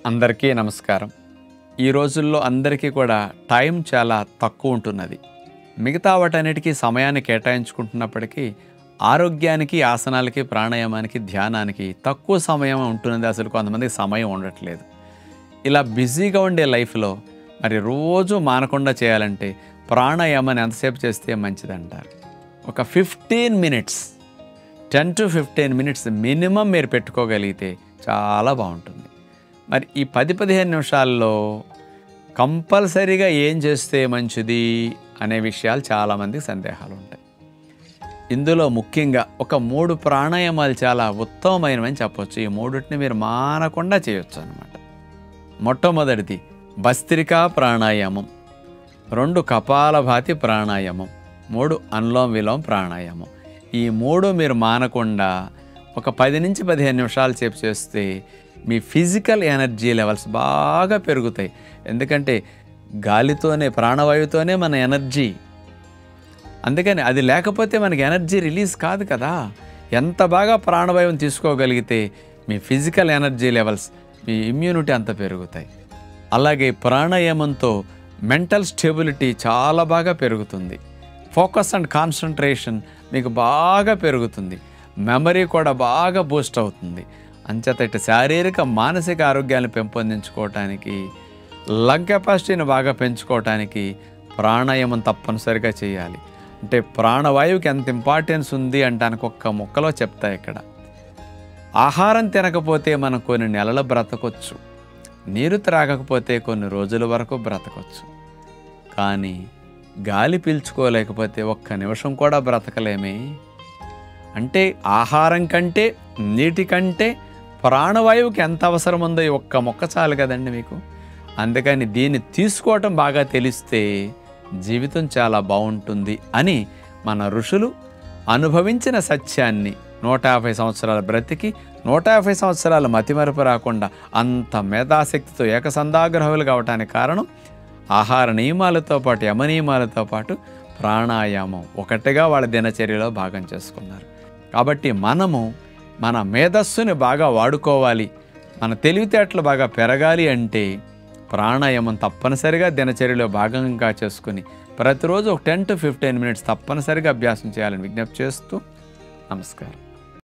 అందరికీ నమస్కారం. ఈ రోజుల్లో అందరికీ కూడా టైం చాలా తక్కువ ఉంటున్నది. మిగతా వాటన్నిటికీ సమయాన్ని కేటాయించుకుంటున్నప్పటికీ ఆరోగ్యానికి, ఆసనాలకి, ప్రాణాయామానికి, ధ్యానానికి తక్కువ సమయం ఉంటున్నది. అసలు కొంతమందికి సమయం ఉండట్లేదు. ఇలా బిజీగా ఉండే లైఫ్లో మరి రోజు మానకుండా చేయాలంటే ప్రాణాయామాన్ని ఎంతసేపు చేస్తే మంచిదంటారు? ఒక 15 మినిట్స్, 10 to 15 మినిట్స్ మినిమం మీరు పెట్టుకోగలిగితే చాలా బాగుంటుంది. మరి ఈ 10-15 నిమిషాల్లో కంపల్సరీగా ఏం చేస్తే మంచిది అనే విషయాలు చాలామందికి సందేహాలు ఉంటాయి. ఇందులో ముఖ్యంగా ఒక 3 ప్రాణాయామాలు చాలా ఉత్తమమైనవని చెప్పవచ్చు. ఈ 3టిని మీరు మానకుండా చేయొచ్చు అన్నమాట. మొట్టమొదటిది భస్త్రికా ప్రాణాయామం, 2 కపాలభాతి ప్రాణాయామం, 3 అనులోమ విలోమ ప్రాణాయామం. ఈ 3 మీరు మానకుండా ఒక 10 నుంచి 15 నిమిషాలు సేపు చేస్తే మీ ఫిజికల్ ఎనర్జీ లెవెల్స్ బాగా పెరుగుతాయి. ఎందుకంటే గాలితోనే, ప్రాణవాయువుతోనే మన ఎనర్జీ. అందుకని అది లేకపోతే మనకి ఎనర్జీ రిలీజ్ కాదు కదా. ఎంత బాగా ప్రాణవాయువుని తీసుకోగలిగితే మీ ఫిజికల్ ఎనర్జీ లెవెల్స్, మీ ఇమ్యూనిటీ అంత పెరుగుతాయి. అలాగే ప్రాణాయామంతో మెంటల్ స్టెబిలిటీ చాలా బాగా పెరుగుతుంది. ఫోకస్ అండ్ కాన్సన్ట్రేషన్ మీకు బాగా పెరుగుతుంది. మెమరీ కూడా బాగా బూస్ట్ అవుతుంది. అంచేత ఇటు శారీరక, మానసిక ఆరోగ్యాన్ని పెంపొందించుకోవటానికి, లంగ్ కెపాసిటీని బాగా పెంచుకోవటానికి ప్రాణాయామం తప్పనిసరిగా చేయాలి. అంటే ప్రాణవాయువుకి ఎంత ఇంపార్టెన్స్ ఉంది అంటానికి ఒక్క ముక్కలో చెప్తా ఇక్కడ. ఆహారం తినకపోతే మనం కొన్ని నెలలు బ్రతకొచ్చు, నీరు త్రాగకపోతే కొన్ని రోజుల వరకు బ్రతకొచ్చు. కానీ గాలి పీల్చుకోలేకపోతే ఒక్క నిమిషం కూడా బ్రతకలేమే. అంటే ఆహారం కంటే, నీటి కంటే ప్రాణవాయువుకి ఎంత అవసరం ఉందో ఈ ఒక్క మొక్క చాలు కదండి మీకు. అందుకని దీన్ని తీసుకోవటం బాగా తెలిస్తే జీవితం చాలా బాగుంటుంది అని మన ఋషులు అనుభవించిన సత్యాన్ని 150 సంవత్సరాలు బ్రతికి 150 సంవత్సరాలు మతిమరుపు రాకుండా అంత మేధాశక్తితో ఏకసంధాగ్రహులు కావటానికి కారణం ఆహార నియమాలతో పాటు, యమ నియమాలతో పాటు ప్రాణాయామం ఒకటిగా వాళ్ళ దినచర్యలో భాగం చేసుకున్నారు. కాబట్టి మనము మన మేధస్సుని బాగా వాడుకోవాలి, మన తెలివితేటలు బాగా పెరగాలి అంటే ప్రాణాయామం తప్పనిసరిగా దినచర్యలో భాగంగా చేసుకుని ప్రతిరోజు ఒక 10 to 15 మినిట్స్ తప్పనిసరిగా అభ్యాసం చేయాలని విజ్ఞప్తి చేస్తూ నమస్కారం.